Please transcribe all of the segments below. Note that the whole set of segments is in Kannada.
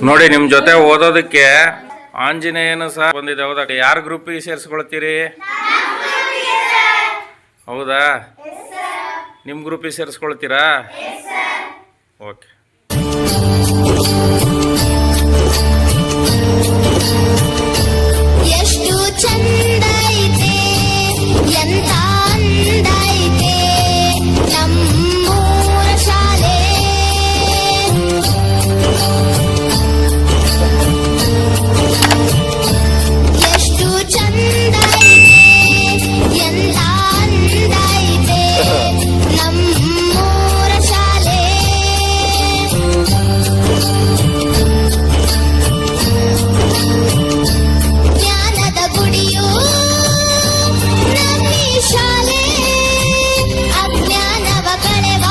ನೋಡಿ, ನಿಮ್ ಜೊತೆ ಓದೋದಕ್ಕೆ ಆಂಜನೇಯನು ಸಹ ಬಂದಿದೆ. ಹೌದಾ? ಯಾರ ಗ್ರೂಪಿಗೆ ಸೇರಿಸ್ಕೊಳ್ತೀರಿ? ಹೌದಾ? ನಿಮ್ಮ ಗ್ರೂಪಿಗೆ ಸೇರಿಸ್ಕೊಳ್ತೀರಾ? ಓಕೆ. ಎಷ್ಟು ಚಂದ ಐತೆ, ಎಂತ ಅಂದ ಐತೆ ನಮ್ಮೂರ ಶಾಲೆ. ಎಷ್ಟು ಚಂದ ಐತೆ, ಎಂತ ಅಂದ ಐತೆ ನಮ್ಮೂರ ಶಾಲೆ. ಜ್ಞಾನದ ಗುಡಿಯು ನಮ್ಮಿ ಶಾಲೆ, ಅಜ್ಞಾನವ ಕಳೆವ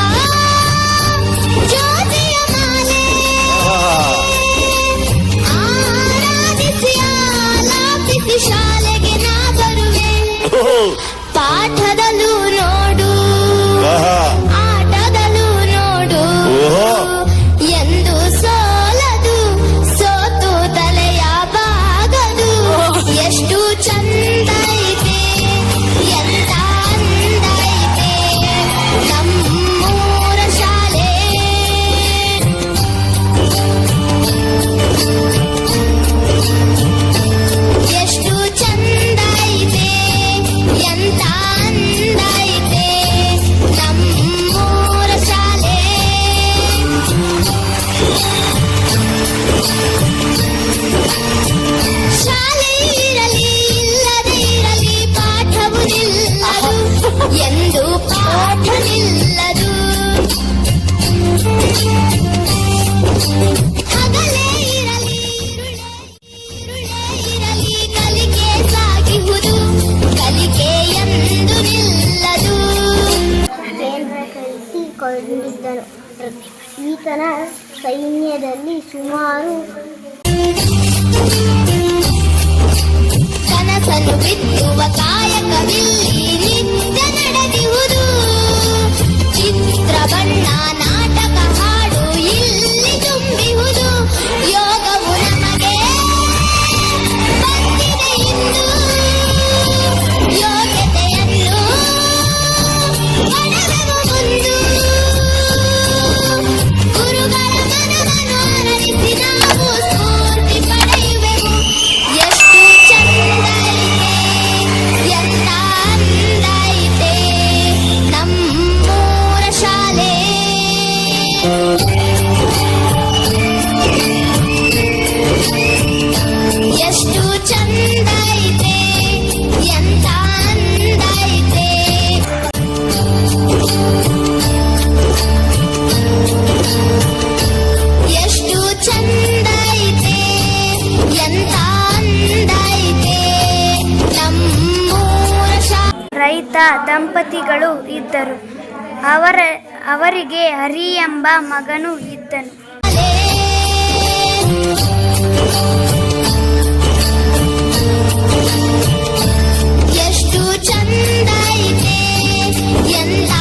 ಜ್ಯೋತಿಯ ಮಾಲೆ. ಆರಾಧಿಸಿ ಆಲಾಪಿಸಿ ಶಾಲೆಗೆ ನಾ ಬರುವೆ, ಪಾಠದಲ್ಲೂ ನೋಡು ಆಟದಲ್ಲೂ ನೋಡು, ಎಂದು ಸೋಲದು ಸೋತು ತಲೆಯ ಬಾಗದು. ಎಷ್ಟು ಚಂದ ಐತೆ, ಎಂತ ಅಂದ ಐತೆ ನಮ್ಮೂರ ಶಾಲೆ. ಎಷ್ಟು ಚಂದ ಐತೆ, ಎಂತ ಅಂದ ಐತೆ ನಮ್ಮೂರ ಶಾಲೆ. ಶಾಲೆ ಇರಲಿ ಇಲ್ಲದೆ ಇರಲಿ ಪಾಠವು ನಿಲ್ಲದು, ಎಂದು ಪಾಠ ನಿಲ್ಲದು. ಹಗಲೇ ಇರಲಿ ಇರುಳೇ ಇರಲಿ ಕಲಿಕೆ ಸಾಗಿಹುದು, ಕಲಿಕೆ ಎಂದು ನಿಲ್ಲದು. ಕೇಂದ್ರ ಕಳಿಸಿಕೊಂಡಿದ್ದನು. ಈತನ ಸೈನ್ಯದಲ್ಲಿ ಸುಮಾರು ಕನಸನ್ನು ಬಿತ್ತುವ ಕಾಯಕವಿಲ್ಲಿ ನಿತ್ಯ ನಡೆದಿಹುದು. ಚಿತ್ರ ಬಣ್ಣ ನಾಟಕ ಹಾಡು ಇಲ್ಲಿ ತುಂಬಿಹುದು. ಯೋಗವು ನಮಗೆ ಬಂದಿದೆ ಇಂದು, ಯೋಗ್ಯತೆಯನ್ನು ಪಡೆವೆವು ಮುಂದು. ಗುರುಗಳ ಮನವನ್ನು ಅರಳಿಸಿ ನಾವು ಸ್ಫೂರ್ತಿ ಪಡೆಯುವೆವು. ಎಷ್ಟು ಚಂದ ಐತೆ, ಎಂತ ಅಂದ ಐತೆ ನಮ್ಮೂರ ಶಾಲೆ. ಎಷ್ಟು ಚಂದ ಐತೆ, ಎಂತ ಅಂದ ಐತೆ. ಎಷ್ಟು ಚಂದ ಐತೆ, ಎಂತ ಅಂದ ಐತೆ ನಮ್ಮೂರ ಶಾಲೆ. ರೈತ ದಂಪತಿಗಳು ಇದ್ದರು. ಅವರಿಗೆ ಹರಿ ಎಂಬ ಮಗನು ಇದ್ದನು. ಎಷ್ಟು ಚಂದ ಐತೆ, ಎಂತ